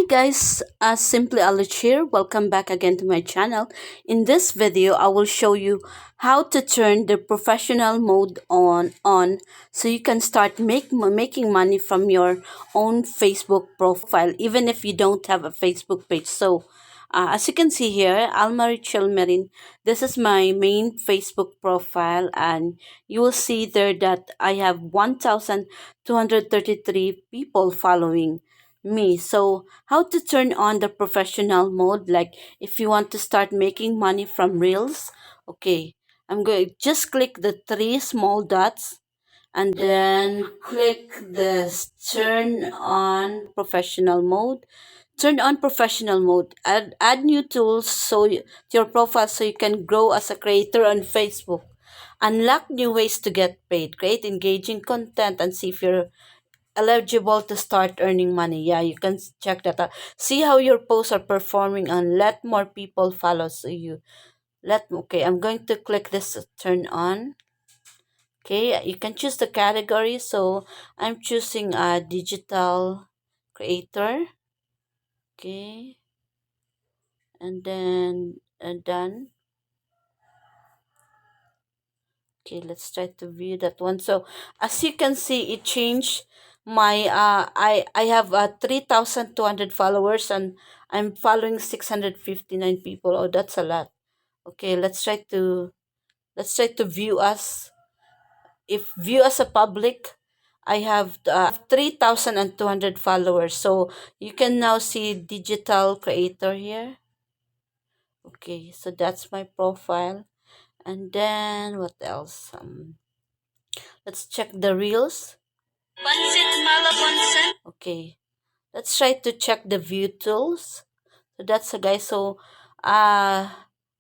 Guys, Simply AlRitch here. Welcome back again to my channel. In this video, I will show you how to turn the professional mode on so you can start making money from your own Facebook profile even if you don't have a Facebook page. So, as you can see here, Almari Chilmerin, this is my main Facebook profile, and you will see there that I have 1,233 people following me. So, how to turn on the professional mode? Like, if you want to start making money from Reels, okay, I'm going to just click the three small dots and then click this turn on professional mode. Turn on professional mode. Add new tools to your profile so you can grow as a creator on Facebook. Unlock new ways to get paid. Create engaging content and see if you're eligible to start earning money. Yeah, you can check that out. See how your posts are performing and let more people follow so you okay, I'm going to click this turn on. Okay, you can choose the category. So I'm choosing a digital creator. Okay, and then done. Okay, let's try to view that one. So as you can see, it changed my I have 3,200 followers and I'm following 659 people. Oh, that's a lot. Okay, let's try to view us. If view as a public, I have 3,200 followers. So you can now see digital creator here. Okay, so that's my profile. And then what else? Let's check the reels. Okay, let's try to check the view tools. So that's a guy. So, uh,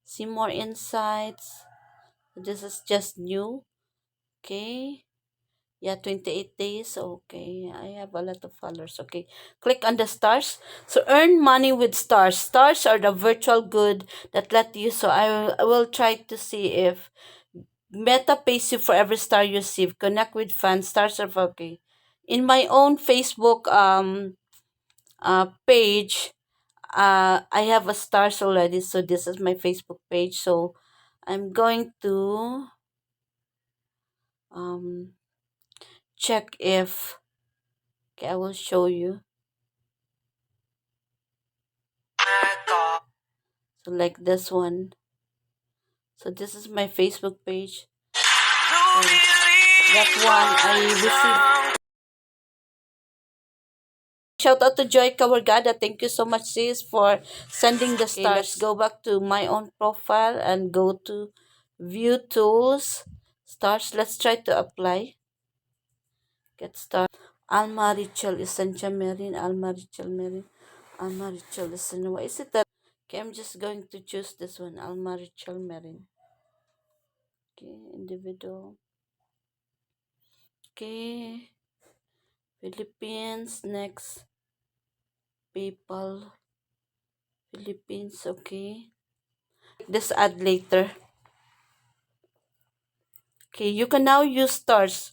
see more insights. This is just new. Okay. Yeah, 28 days. Okay. I have a lot of followers. Okay. Click on the stars. So earn money with stars. Stars are the virtual good that let you. So I will try to see if Meta pays you for every star you receive. Connect with fans. Stars are okay. In my own Facebook page, I have a stars already. So this is my Facebook page. So I'm going to um check if okay, I will show you. So like this one. So this is my Facebook page. So that one I received. Shout out to Joy Kawargada. Thank you so much, sis, for sending the stars. Okay, let's go back to my own profile and go to view tools. Stars. Let's try to apply. Get started. Alma Rachel Essentia Marine. Alma Rachel Marine. Alma Rachel Essentia. Why is it that? Okay, I'm just going to choose this one. Alma Rachel Marine. Okay, individual. Okay. Philippines. Next. PayPal. Philippines. Okay. This add later. Okay, you can now use stars.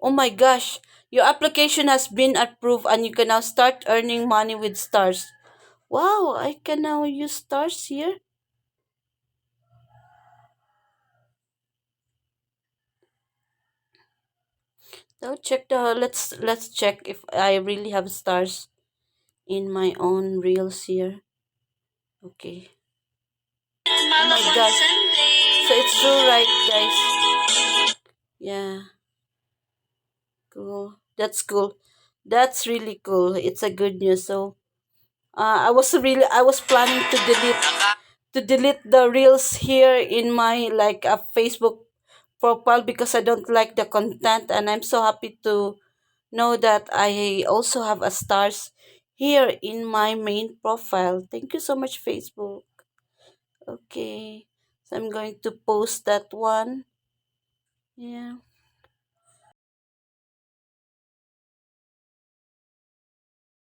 Oh my gosh, your application has been approved and you can now start earning money with stars. Wow, I can now use stars here. So check the let's check if I really have stars in my own reels here. Okay. Oh my gosh. So it's true, right, guys? Yeah. Cool. That's cool. That's really cool. It's a good news. So I was planning to delete the reels here in my like a Facebook profile because I don't like the content, and I'm so happy to know that I also have a stars here in my main profile. Thank you so much, Facebook. Okay. So I'm going to post that one. Yeah.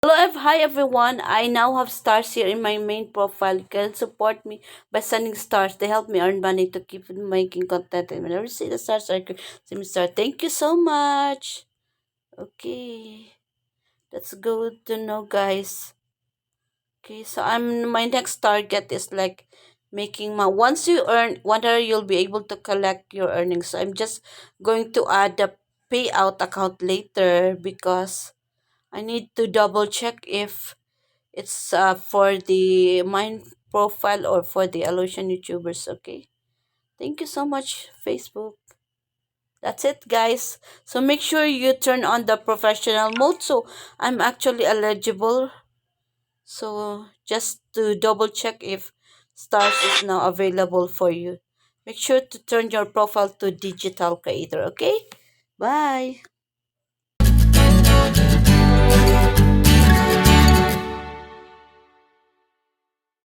Hi everyone. I now have stars here in my main profile. You can support me by sending stars. They help me earn money to keep making content. And whenever you see the stars, send me star. Thank you so much. Okay, that's good to know, guys. Okay, so my next target is like making my once you earn whether you'll be able to collect your earnings. So I'm just going to add the payout account later because I need to double check if it's for the mine profile or for the illusion YouTubers. Okay. Thank you so much, Facebook. That's it, guys. So make sure you turn on the professional mode. So I'm actually eligible. So just to double check if stars is now available for you. Make sure to turn your profile to digital creator. Okay. Bye.